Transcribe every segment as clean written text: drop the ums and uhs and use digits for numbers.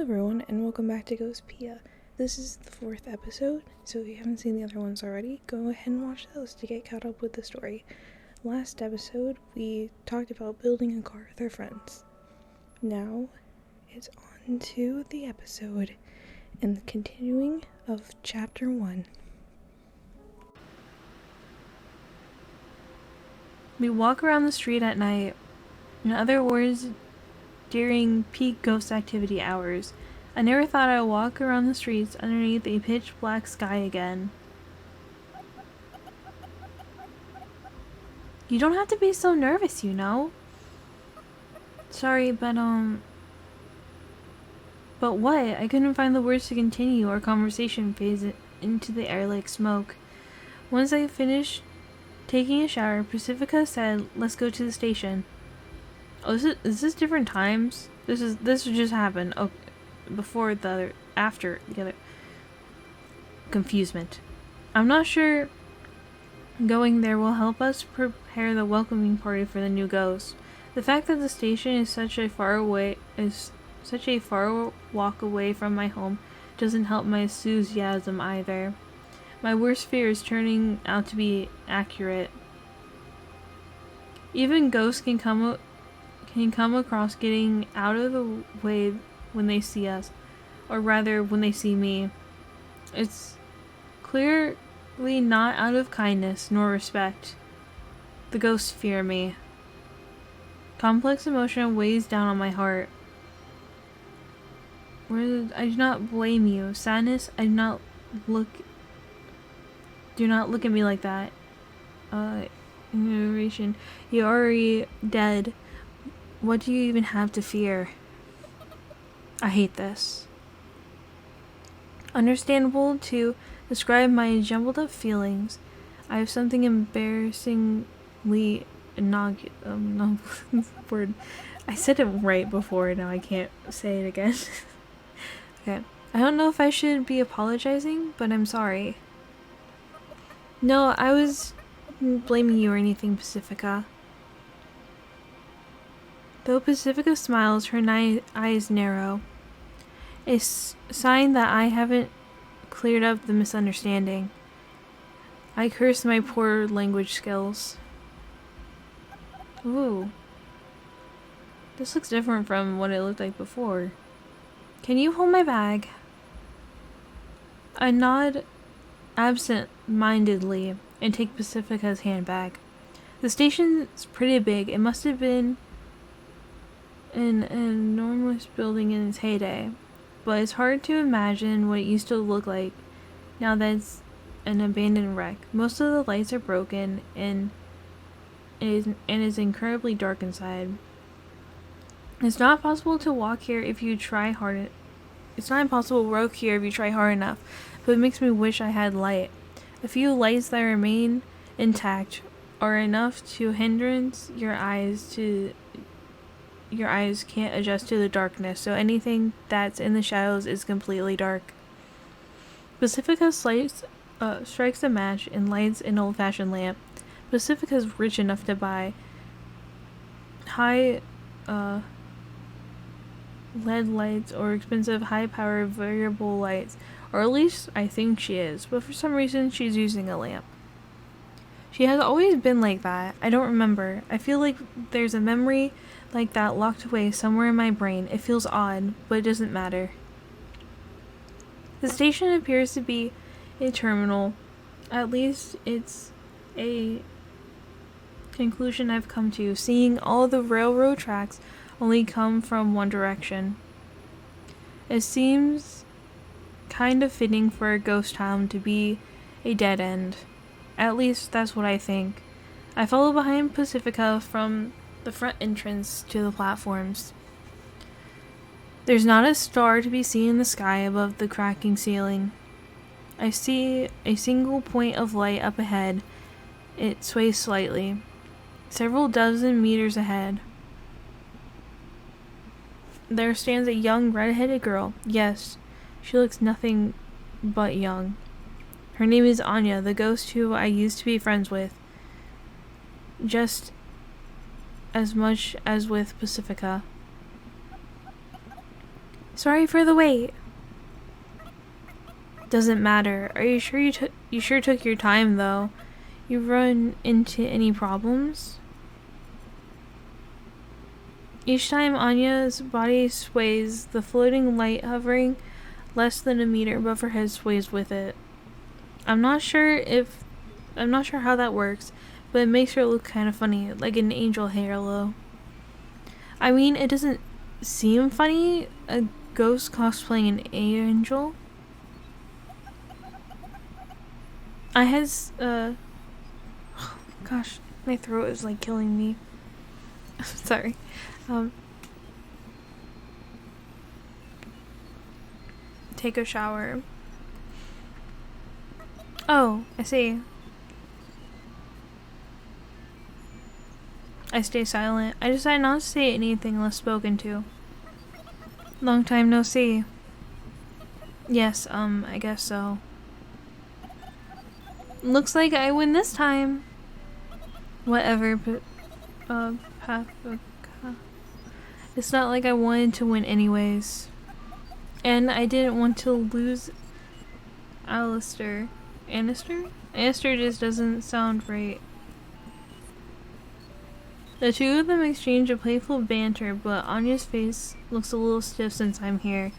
everyone, and welcome back to Ghostpia. This is the 4th episode, so if you haven't seen the other ones already, go ahead and watch those to get caught up with the story. Last episode, we talked about building a car with our friends. Now, it's on to the episode, and the continuing of Chapter 1. We walk around the street at night. In other words, during peak ghost activity hours. I never thought I'd walk around the streets underneath a pitch black sky again. You don't have to be so nervous, you know. Sorry, but what? I couldn't find the words to continue. Our conversation fades into the air like smoke. Once I finished taking a shower, Pacifica said, "Let's go to the station." Oh, is this different times? This just happened. Oh, before the other, after the other. Confusement. I'm not sure going there will help us prepare the welcoming party for the new ghost. The fact that the station is such a far walk away from my home doesn't help my enthusiasm either. My worst fear is turning out to be accurate. Even ghosts can come across getting out of the way when they see us, or rather when they see me. It's clearly not out of kindness nor respect. The ghosts fear me. Complex emotion weighs down on my heart. I do not blame you. Sadness, do not look at me like that. Narration. You're already dead. What do you even have to fear? I hate this. Understandable to describe my jumbled up feelings. I have something embarrassingly word. I said it right before, now I can't say it again. Okay. I don't know if I should be apologizing, but I'm sorry. No, I was blaming you or anything, Pacifica. Though Pacifica smiles, her eyes narrow. A sign that I haven't cleared up the misunderstanding. I curse my poor language skills. Ooh. This looks different from what it looked like before. Can you hold my bag? I nod absent-mindedly and take Pacifica's handbag. The station's pretty big. It must have been an enormous building in its heyday, but it's hard to imagine what it used to look like now that it's an abandoned wreck. Most of the lights are broken and is incredibly dark inside. It's not impossible to walk here if you try hard. It's not impossible to walk here if you try hard enough, but it makes me wish I had light. A few lights that remain intact are enough to hindrance your eyes can't adjust to the darkness, so anything that's in the shadows is completely dark. Pacifica strikes a match and lights an old-fashioned lamp. Pacifica's rich enough to buy high LED lights or expensive high-powered variable lights, or at least I think she is, but for some reason she's using a lamp. She has always been like that. I don't remember. I feel like there's a memory like that locked away somewhere in my brain. It feels odd, but it doesn't matter. The station appears to be a terminal. At least it's a conclusion I've come to, seeing all the railroad tracks only come from one direction. It seems kind of fitting for a ghost town to be a dead end. At least that's what I think. I follow behind Pacifica from the front entrance to the platforms. There's not a star to be seen in the sky above the cracking ceiling. I see a single point of light up ahead. It sways slightly, several dozen meters ahead. There stands a young red-headed girl. Yes, she looks nothing but young. Her name is Anya, the ghost who I used to be friends with. Just as much as with Pacifica. Sorry for the wait. Doesn't matter. Are you sure you sure took your time though? You run into any problems? Each time Anya's body sways, the floating light hovering less than a meter above her head sways with it. I'm not sure how that works, but it makes her look kind of funny, like an angel halo. I mean, it doesn't seem funny, a ghost cosplaying an angel. I had, gosh, my throat is like killing me. Sorry. Take a shower. Oh, I see. I stay silent. I decide not to say anything unless spoken to. Long time no see. Yes, I guess so. Looks like I win this time. Whatever, but, it's not like I wanted to win anyways. And I didn't want to lose Alistair. Anister? Anister just doesn't sound right. The two of them exchange a playful banter, but Anya's face looks a little stiff since I'm here.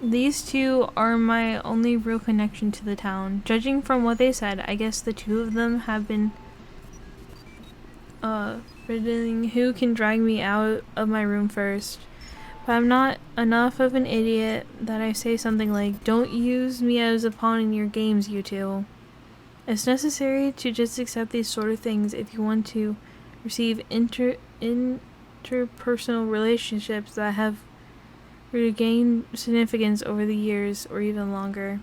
These two are my only real connection to the town. Judging from what they said, I guess the two of them have been riddling who can drag me out of my room first. But I'm not enough of an idiot that I say something like, "Don't use me as a pawn in your games, you two." It's necessary to just accept these sort of things if you want to receive interpersonal relationships that have regained significance over the years or even longer.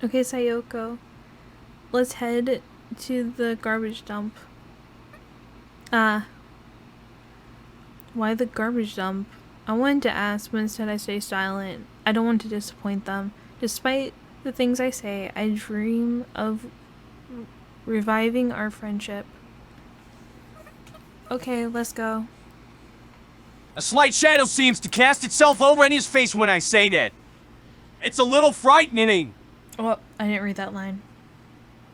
Okay, Sayoko. Let's head to the garbage dump. Why the garbage dump? I wanted to ask, but instead I stay silent. I don't want to disappoint them. Despite the things I say, I dream of reviving our friendship. Okay, let's go. A slight shadow seems to cast itself over Anya's face when I say that. It's a little frightening. Well, I didn't read that line.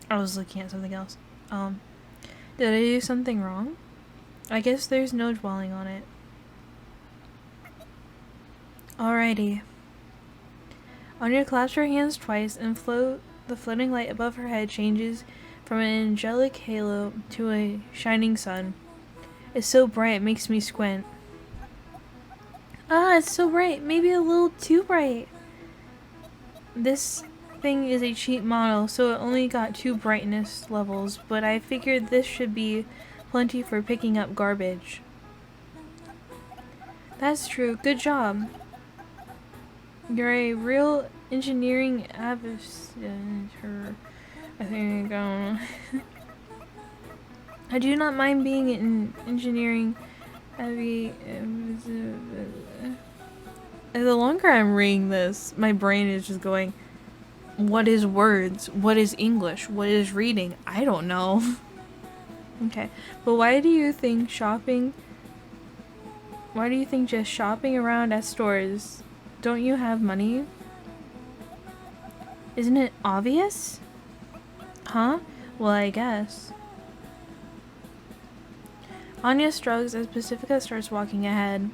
I was looking at something else. Did I do something wrong? I guess there's no dwelling on it. Alrighty. Anya claps her hands twice and the floating light above her head changes from an angelic halo to a shining sun. It's so bright it makes me squint. It's so bright. Maybe a little too bright. This thing is a cheap model, so it only got 2 brightness levels, but I figured this should be plenty for picking up garbage. That's true. Good job. You're a real engineering avicentor. I think, I don't know. I do not mind being an engineering the longer I'm reading this, my brain is just going, what is words? What is English? What is reading? I don't know. Okay, but why do you think just shopping around at stores? Don't you have money? Isn't it obvious? Huh? Well, I guess. Anya shrugs as Pacifica starts walking ahead.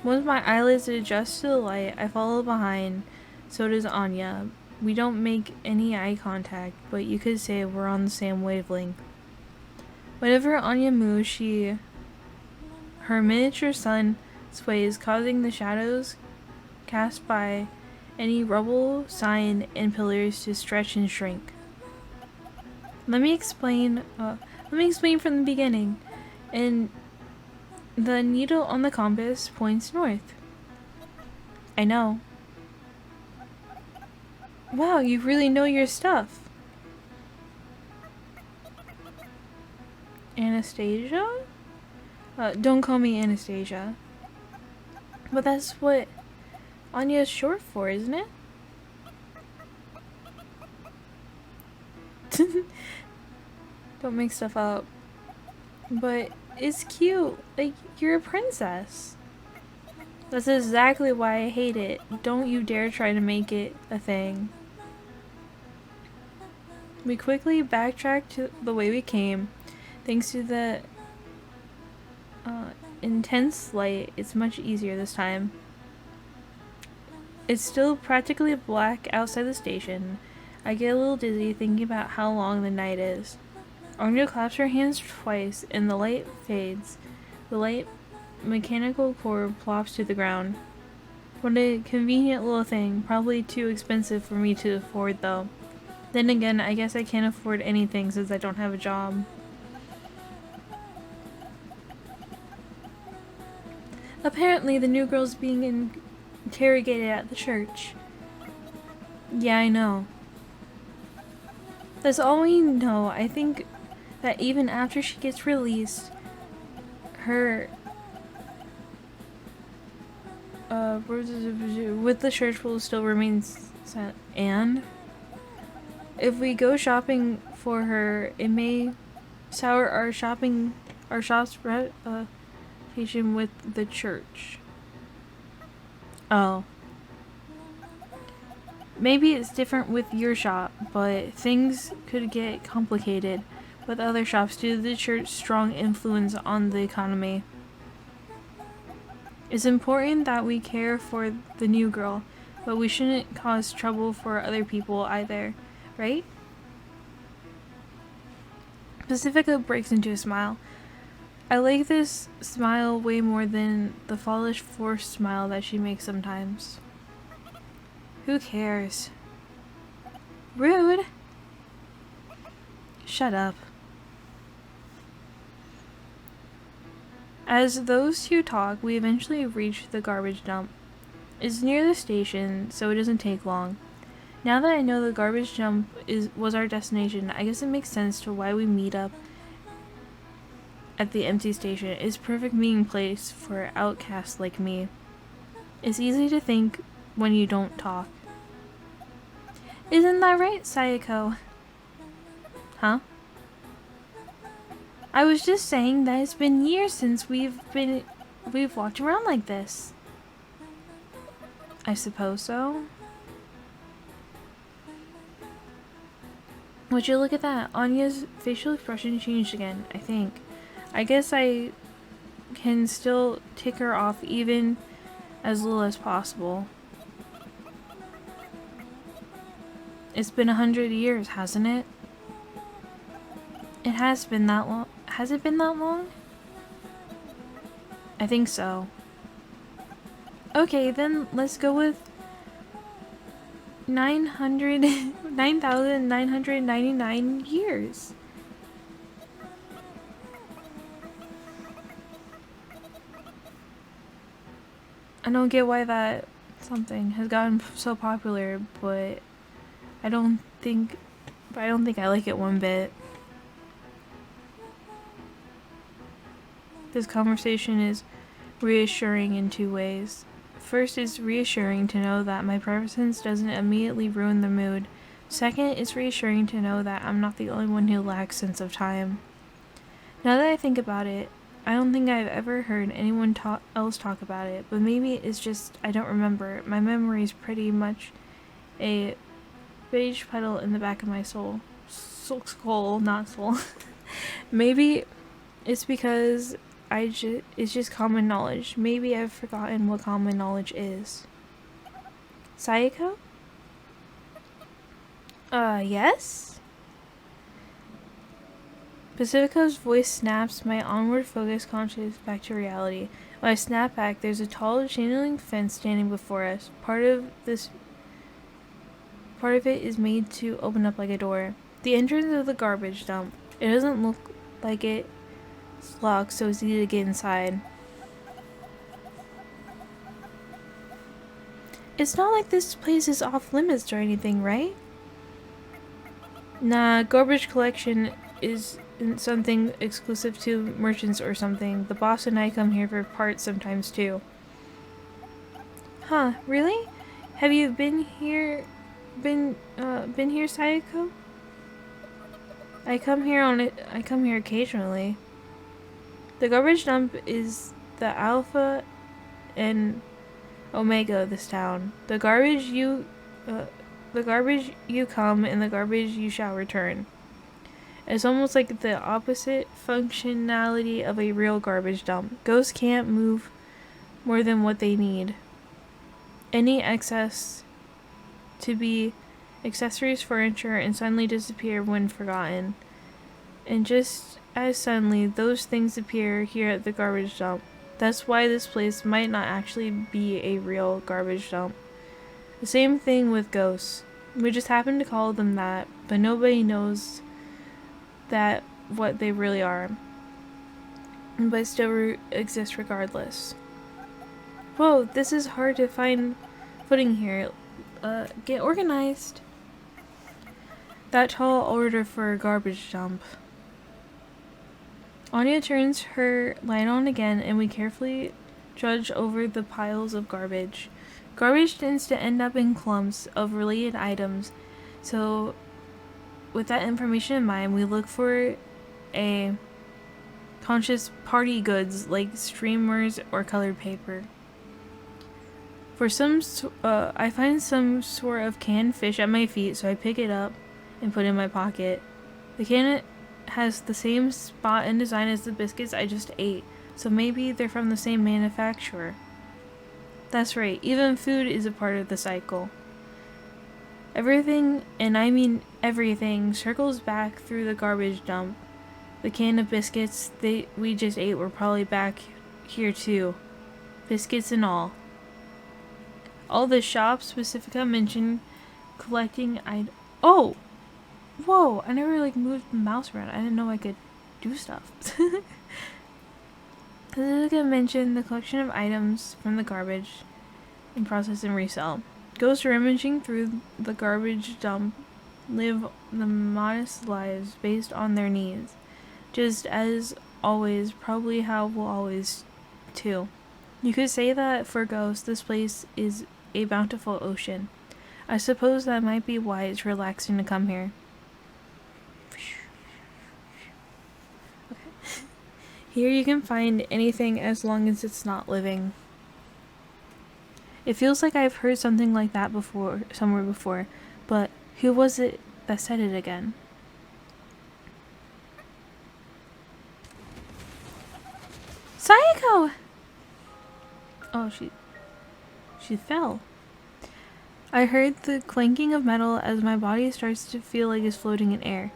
Once my eyelids adjust to the light, I follow behind. So does Anya. We don't make any eye contact, but you could say we're on the same wavelength. Whenever Anya moves, her miniature sun sways, causing the shadows cast by any rubble, sign, and pillars to stretch and shrink. Let me explain from the beginning. And the needle on the compass points north. I know. Wow, you really know your stuff. Anastasia? Don't call me Anastasia. But that's what Anya is short for, isn't it? Don't make stuff up. But It's cute. Like, you're a princess. That's exactly why I hate it. Don't you dare try to make it a thing. We quickly backtracked to the way we came. Thanks to the intense light, it's much easier this time. It's still practically black outside the station. I get a little dizzy thinking about how long the night is. Anya claps her hands twice and the light fades. The light mechanical cord plops to the ground. What a convenient little thing. Probably too expensive for me to afford though. Then again, I guess I can't afford anything since I don't have a job. Apparently, the new girl's being interrogated at the church. Yeah, I know. That's all we know. I think that even after she gets released, her with the church will still remain silent. And if we go shopping for her, it may sour our shop's reputation with the church. Oh. Maybe it's different with your shop, but things could get complicated with other shops due to the church's strong influence on the economy. It's important that we care for the new girl, but we shouldn't cause trouble for other people either, right? Pacifica breaks into a smile. I like this smile way more than the foolish forced smile that she makes sometimes. Who cares? Rude! Shut up. As those two talk, we eventually reach the garbage dump. It's near the station, so it doesn't take long. Now that I know the garbage dump was our destination, I guess it makes sense to why we meet up at the empty station. It's a perfect meeting place for outcasts like me. It's easy to think when you don't talk. Isn't that right, Sayako? Huh? I was just saying that it's been years since we've walked around like this. I suppose so. Would you look at that? Anya's facial expression changed again, I think. I guess I can still tick her off even as little as possible. It's been 100 years, hasn't it? It has been that long. Has it been that long? I think so. Okay, then let's go with 9,999 years. I don't get why that something has gotten so popular, but I don't think I like it one bit. This conversation is reassuring in two ways. First, it's reassuring to know that my presence doesn't immediately ruin the mood. Second, it's reassuring to know that I'm not the only one who lacks sense of time. Now that I think about it, I don't think I've ever heard anyone else talk about it, but maybe it's just I don't remember. My memory is pretty much a beige puddle in the back of my soul. Skull, not soul. Maybe it's because it's just common knowledge. Maybe I've forgotten what common knowledge is. Sayako? Yes? Pacifica's voice snaps my onward focused conscious back to reality. When I snap back, there's a tall chain link fence standing before us. Part of it is made to open up like a door. The entrance of the garbage dump. It doesn't look like it's locked, so it's easy to get inside. It's not like this place is off limits or anything, right? Nah, garbage collection is something exclusive to merchants or something. The boss and I come here for parts sometimes too. Huh, really? Have you been here, Sayako? I come here occasionally. The garbage dump is the alpha and omega of this town. The garbage you come, and the garbage you shall return. It's almost like the opposite functionality of a real garbage dump. Ghosts can't move more than what they need. Any excess to be accessories, furniture, and suddenly disappear when forgotten. And just as suddenly, those things appear here at the garbage dump. That's why this place might not actually be a real garbage dump. The same thing with ghosts. We just happen to call them that, but nobody knows that what they really are, but still exist regardless. Whoa, this is hard to find footing here. Get organized. That tall order for a garbage dump. Anya turns her light on again, and we carefully trudge over the piles of garbage. Garbage tends to end up in clumps of related items, so with that information in mind, we look for a conscious party goods like streamers or colored paper. I find some sort of canned fish at my feet, so I pick it up and put it in my pocket. The can has the same spot and design as the biscuits I just ate, so maybe they're from the same manufacturer. That's right, even food is a part of the cycle. Everything, and I mean everything, circles back through the garbage dump. The can of biscuits we just ate were probably back here too. Biscuits and all. All the shops Pacifica mentioned collecting Oh! Whoa! I never moved the mouse around. I didn't know I could do stuff. Pacifica mentioned the collection of items from the garbage and process and resell. Ghosts rummaging through the garbage dump live the modest lives based on their needs. Just as always, probably how we'll always too. You could say that for ghosts, this place is a bountiful ocean. I suppose that might be why it's relaxing to come here. Okay. Here you can find anything as long as it's not living. It feels like I've heard something like that somewhere before, but who was it that said it again? Sayako! Oh, she fell. I heard the clanking of metal as my body starts to feel like it's floating in air.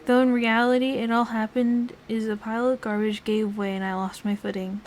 Though in reality, it all happened is a pile of garbage gave way and I lost my footing.